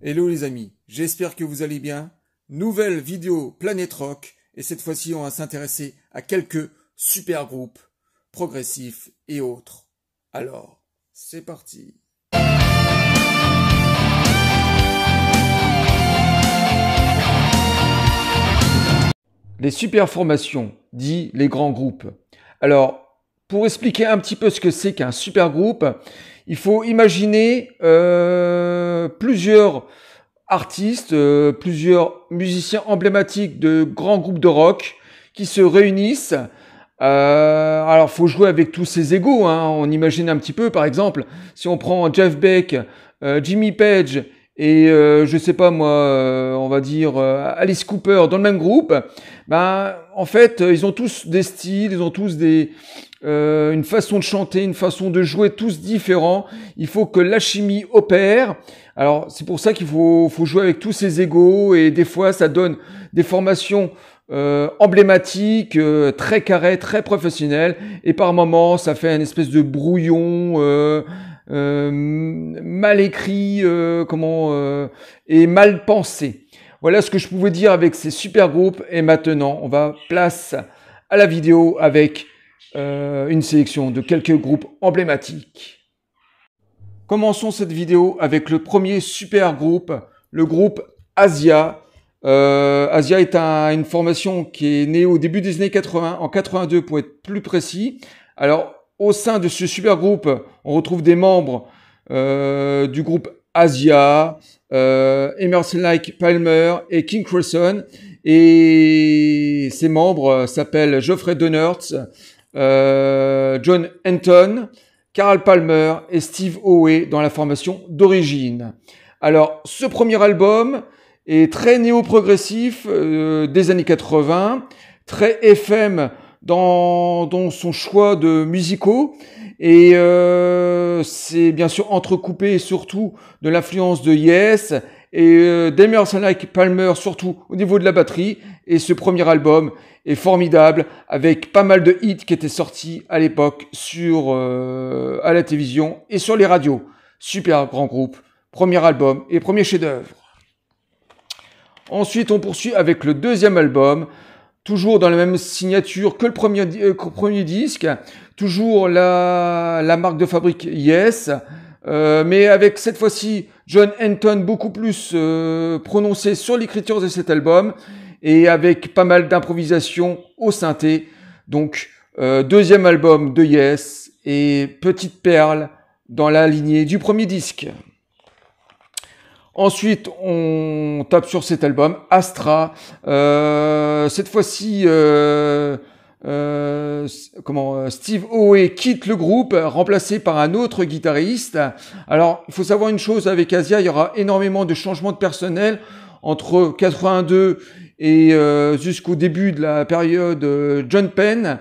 Hello les amis, j'espère que vous allez bien. Nouvelle vidéo Planète Rock et cette fois-ci on va s'intéresser à quelques super groupes progressifs et autres. Alors, c'est parti. Les super formations, dit les grands groupes. Alors, pour expliquer un petit peu ce que c'est qu'un super groupe, il faut imaginer plusieurs artistes, plusieurs musiciens emblématiques de grands groupes de rock qui se réunissent. Alors, faut jouer avec tous ces égos. On imagine un petit peu, par exemple, si on prend Jeff Beck, Jimmy Page et je sais pas moi, on va dire Alice Cooper dans le même groupe. Ben, en fait, ils ont tous des styles, ils ont tous une façon de chanter, une façon de jouer, tous différents. Il faut que la chimie opère. Alors, c'est pour ça qu'il faut jouer avec tous ces égos et des fois, ça donne des formations emblématiques, très carrées, très professionnelles. Et par moments, ça fait une espèce de brouillon mal écrit, et mal pensé. Voilà ce que je pouvais dire avec ces super groupes. Et maintenant, on va place à la vidéo avec une sélection de quelques groupes emblématiques. Commençons cette vidéo avec le premier super groupe, le groupe Asia. Asia est une formation qui est née au début des années 80, en 82 pour être plus précis. Alors, au sein de ce super groupe, on retrouve des membres du groupe Asia, Emerson Lake Palmer et King Crimson. Et ces membres s'appellent Geoffrey Donnertz, John Anton, Carl Palmer et Steve Howe dans la formation d'origine. Alors, ce premier album est très néo-progressif des années 80, très FM dans son choix de musicaux et c'est bien sûr entrecoupé surtout de l'influence de Yes et d'Emerson Lake Palmer surtout au niveau de la batterie. Et ce premier album est formidable avec pas mal de hits qui étaient sortis à l'époque à la télévision et sur les radios. Super grand groupe, premier album et premier chef-d'œuvre. Ensuite, on poursuit avec le deuxième album, toujours dans la même signature que le premier disque, toujours la marque de fabrique Yes, mais avec cette fois-ci John Anton beaucoup plus prononcé sur l'écriture de cet album et avec pas mal d'improvisation au synthé. Donc, deuxième album de Yes et petite perle dans la lignée du premier disque. Ensuite, on tape sur cet album, Astra. Cette fois-ci, Steve Howe quitte le groupe, remplacé par un autre guitariste. Alors, il faut savoir une chose avec Asia, il y aura énormément de changements de personnel entre 82 et jusqu'au début de la période John Penn.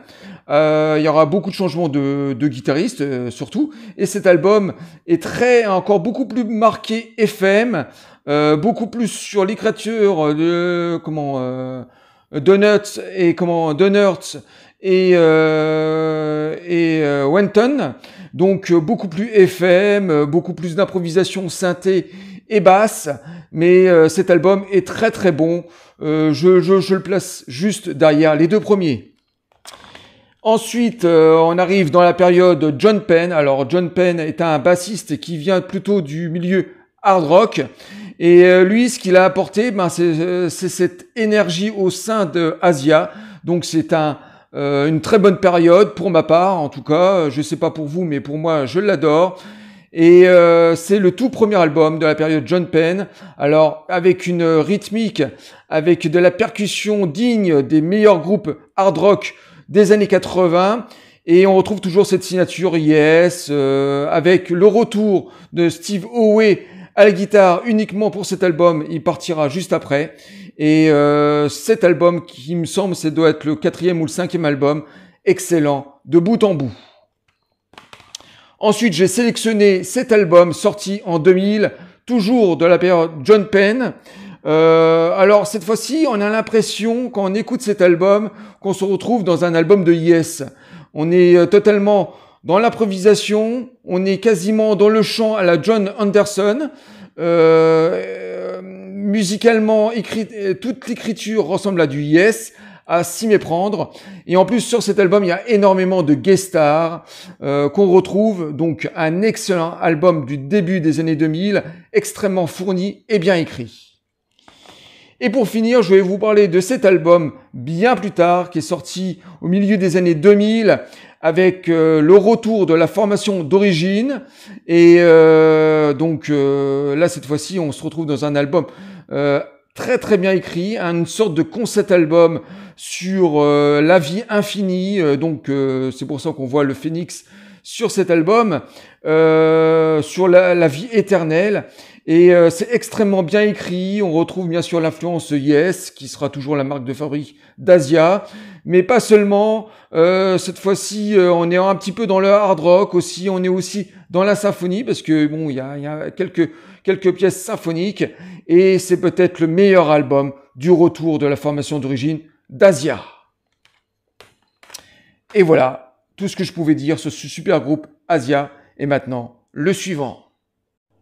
Il y aura beaucoup de changements de guitaristes surtout, et cet album est encore beaucoup plus marqué FM, beaucoup plus sur l'écriture de Donnertz et Wenton, donc beaucoup plus FM, beaucoup plus d'improvisation synthé et basse, mais cet album est très très bon. Je le place juste derrière les deux premiers. Ensuite, on arrive dans la période John Penn. Alors, John Penn est un bassiste qui vient plutôt du milieu hard rock. Et lui, ce qu'il a apporté, c'est cette énergie au sein de Asia. Donc, c'est une très bonne période pour ma part, en tout cas. Je sais pas pour vous, mais pour moi, je l'adore. Et c'est le tout premier album de la période John Penn. Alors, avec une rythmique, avec de la percussion digne des meilleurs groupes hard rock des années 80, et on retrouve toujours cette signature Yes, avec le retour de Steve Howe à la guitare uniquement pour cet album. Il partira juste après, et cet album qui me semble ça doit être le 4e ou le 5e album, excellent de bout en bout. Ensuite, j'ai sélectionné cet album sorti en 2000, toujours de la période John Penn. Alors cette fois-ci, on a l'impression quand on écoute cet album qu'on se retrouve dans un album de Yes. On est totalement dans l'improvisation, on est quasiment dans le chant à la John Anderson. musicalement, toute l'écriture ressemble à du Yes, à s'y méprendre. Et en plus, sur cet album, il y a énormément de guest stars qu'on retrouve. Donc, un excellent album du début des années 2000, extrêmement fourni et bien écrit. Et pour finir, je vais vous parler de cet album bien plus tard, qui est sorti au milieu des années 2000, avec le retour de la formation d'origine. Et donc là, cette fois-ci, on se retrouve dans un album très très bien écrit, une sorte de concept album sur la vie infinie. Donc c'est pour ça qu'on voit le phénix sur cet album, sur la vie éternelle. Et c'est extrêmement bien écrit. On retrouve bien sûr l'influence Yes, qui sera toujours la marque de fabrique d'Asia, mais pas seulement. Cette fois-ci, on est un petit peu dans le hard rock aussi. On est aussi dans la symphonie, parce que bon, il y a quelques pièces symphoniques, et c'est peut-être le meilleur album du retour de la formation d'origine d'Asia. Et voilà tout ce que je pouvais dire sur ce super groupe Asia. Et maintenant, le suivant.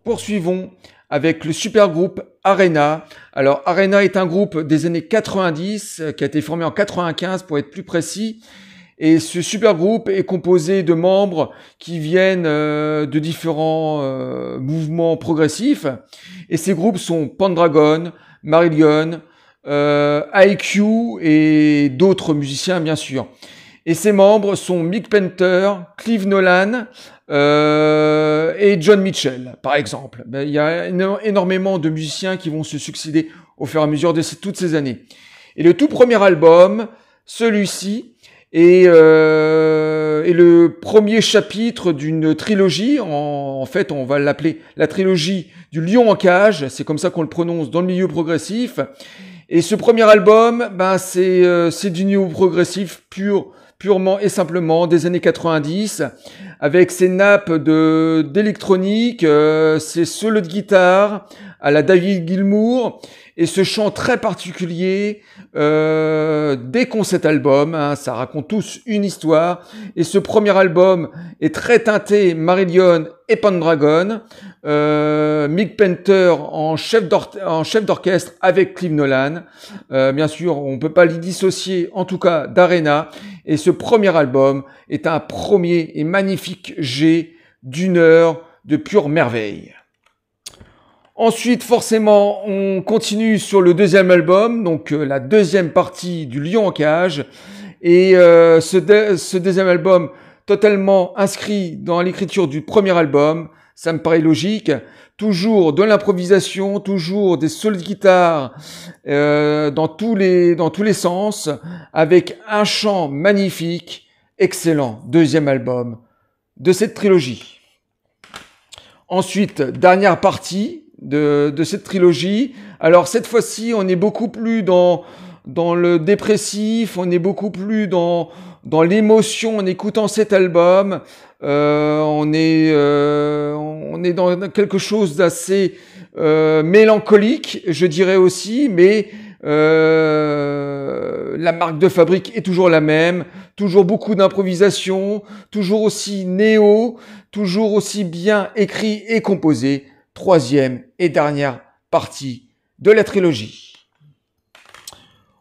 Poursuivons avec le super groupe Arena. Alors, Arena est un groupe des années 90 qui a été formé en 95 pour être plus précis. Et ce super groupe est composé de membres qui viennent de différents mouvements progressifs. Et ces groupes sont Pendragon, Marillion, IQ et d'autres musiciens, bien sûr. Et ces membres sont Mick Penter, Clive Nolan et John Mitchell, par exemple. Il y a énormément de musiciens qui vont se succéder au fur et à mesure de toutes ces années. Et le tout premier album, celui-ci, est le premier chapitre d'une trilogie. En fait, on va l'appeler la trilogie du Lion en cage. C'est comme ça qu'on le prononce dans le milieu progressif. Et ce premier album, c'est du néo-progressif purement et simplement des années 90, avec ses nappes d'électronique, ses solos de guitare à la David Gilmour, et ce chant très particulier des concept albums, ça raconte tous une histoire. Et ce premier album est très teinté Marillion et Pendragon, Mick Penter en chef d'orchestre avec Clive Nolan. Bien sûr, on peut pas l'y dissocier, en tout cas d'Arena. Et ce premier album est un premier et magnifique jet d'1 heure de pure merveille. Ensuite, forcément, on continue sur le deuxième album, donc la deuxième partie du Lion en cage. Et ce deuxième album, totalement inscrit dans l'écriture du premier album, ça me paraît logique. Toujours de l'improvisation, toujours des solos de guitare dans tous les sens, avec un chant magnifique, excellent deuxième album de cette trilogie. Ensuite, dernière partie de cette trilogie. Alors cette fois-ci, on est beaucoup plus dans le dépressif, on est beaucoup plus dans l'émotion en écoutant cet album. On est dans quelque chose d'assez mélancolique, je dirais aussi, mais la marque de fabrique est toujours la même, toujours beaucoup d'improvisation, toujours aussi néo, toujours aussi bien écrit et composé. Troisième et dernière partie de la trilogie.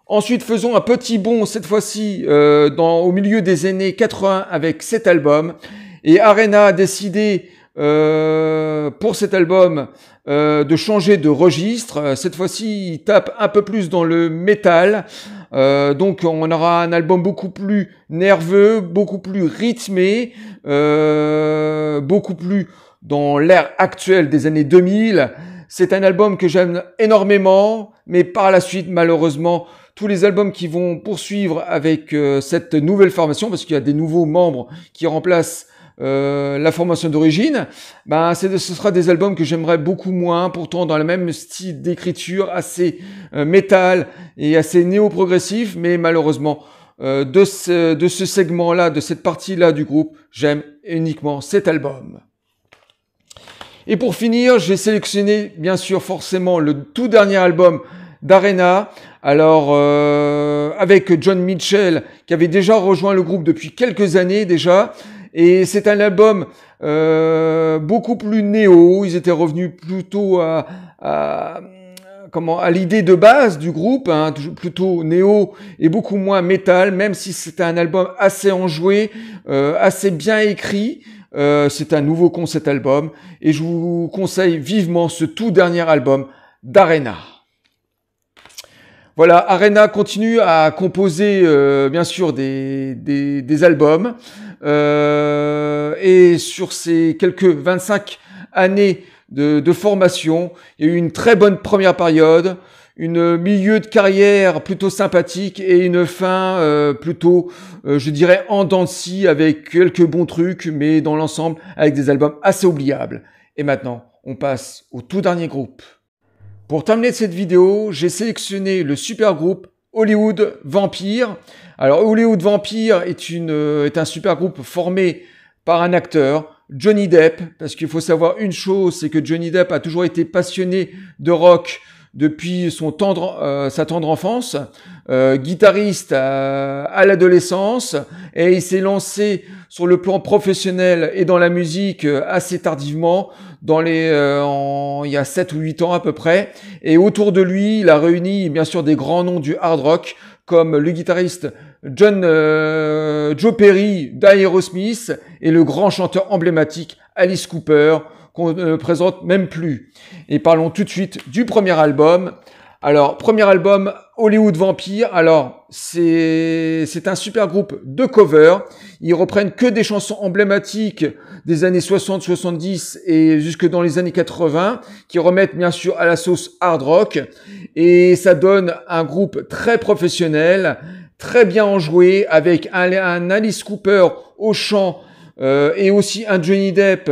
Ensuite, faisons un petit bond, cette fois-ci, au milieu des années 80 avec cet album. Et Arena a décidé, pour cet album, de changer de registre. Cette fois-ci, il tape un peu plus dans le métal. Donc, on aura un album beaucoup plus nerveux, beaucoup plus rythmé, beaucoup plus dans l'ère actuelle des années 2000. C'est un album que j'aime énormément, mais par la suite, malheureusement, tous les albums qui vont poursuivre avec cette nouvelle formation, parce qu'il y a des nouveaux membres qui remplacent la formation d'origine, ce sera des albums que j'aimerais beaucoup moins, pourtant dans le même style d'écriture, assez métal et assez néo-progressif, mais malheureusement, de ce segment-là, de cette partie-là du groupe, j'aime uniquement cet album. Et pour finir, j'ai sélectionné, bien sûr, forcément, le tout dernier album d'Arena. Alors, avec John Mitchell, qui avait déjà rejoint le groupe depuis quelques années déjà. Et c'est un album beaucoup plus néo. Ils étaient revenus plutôt à l'idée de base du groupe, hein, plutôt néo et beaucoup moins métal, même si c'était un album assez enjoué, assez bien écrit. C'est un nouveau concept album et je vous conseille vivement ce tout dernier album d'Arena. Voilà, Arena continue à composer bien sûr des albums et sur ces quelques 25 années de formation, il y a eu une très bonne première période, une milieu de carrière plutôt sympathique et une fin plutôt, je dirais, en dents de scie avec quelques bons trucs, mais dans l'ensemble avec des albums assez oubliables. Et maintenant, on passe au tout dernier groupe. Pour terminer cette vidéo, j'ai sélectionné le super groupe Hollywood Vampire. Alors Hollywood Vampire est un super groupe formé par un acteur, Johnny Depp, parce qu'il faut savoir une chose, c'est que Johnny Depp a toujours été passionné de rock depuis sa tendre enfance, guitariste à l'adolescence, et il s'est lancé sur le plan professionnel et dans la musique assez tardivement, il y a 7 ou 8 ans à peu près, et autour de lui, il a réuni bien sûr des grands noms du hard rock, comme le guitariste Joe Perry d'Aerosmith et le grand chanteur emblématique Alice Cooper, qu'on ne présente même plus. Et parlons tout de suite du premier album. Alors, premier album, Hollywood Vampire. Alors, c'est un super groupe de covers. Ils reprennent que des chansons emblématiques des années 60, 70 et jusque dans les années 80, qui remettent bien sûr à la sauce hard rock. Et ça donne un groupe très professionnel, très bien enjoué, avec un Alice Cooper au chant et aussi un Johnny Depp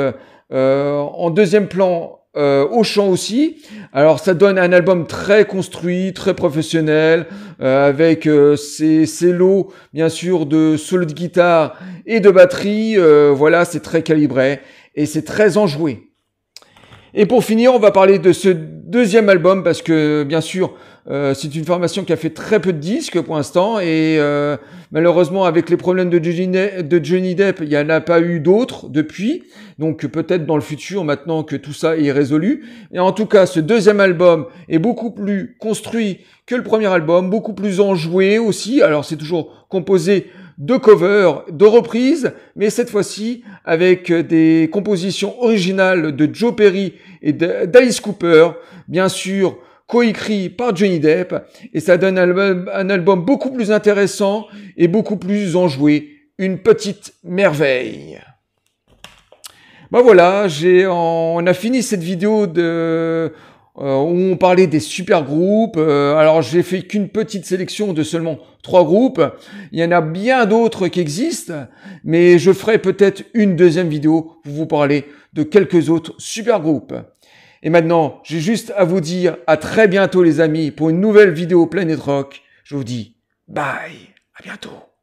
en deuxième plan au chant aussi. Alors ça donne un album très construit, très professionnel, avec ses lots bien sûr de solo de guitare et de batterie. Voilà, c'est très calibré et c'est très enjoué. Et pour finir, on va parler de ce deuxième album parce que bien sûr c'est une formation qui a fait très peu de disques pour l'instant et malheureusement avec les problèmes de Johnny Depp, il n'y en a pas eu d'autres depuis. Donc peut-être dans le futur maintenant que tout ça est résolu. Et en tout cas, ce deuxième album est beaucoup plus construit que le premier album, beaucoup plus enjoué aussi. Alors c'est toujours composé de covers, de reprises, mais cette fois-ci avec des compositions originales de Joe Perry et d'Alice Cooper, bien sûr coécrit par Johnny Depp, et ça donne un album beaucoup plus intéressant et beaucoup plus enjoué, une petite merveille. Ben voilà, on a fini cette vidéo où on parlait des super groupes. Alors j'ai fait qu'une petite sélection de seulement 3 groupes. Il y en a bien d'autres qui existent, mais je ferai peut-être une deuxième vidéo pour vous parler de quelques autres super groupes. Et maintenant, j'ai juste à vous dire à très bientôt les amis pour une nouvelle vidéo Planet Rock. Je vous dis bye, à bientôt.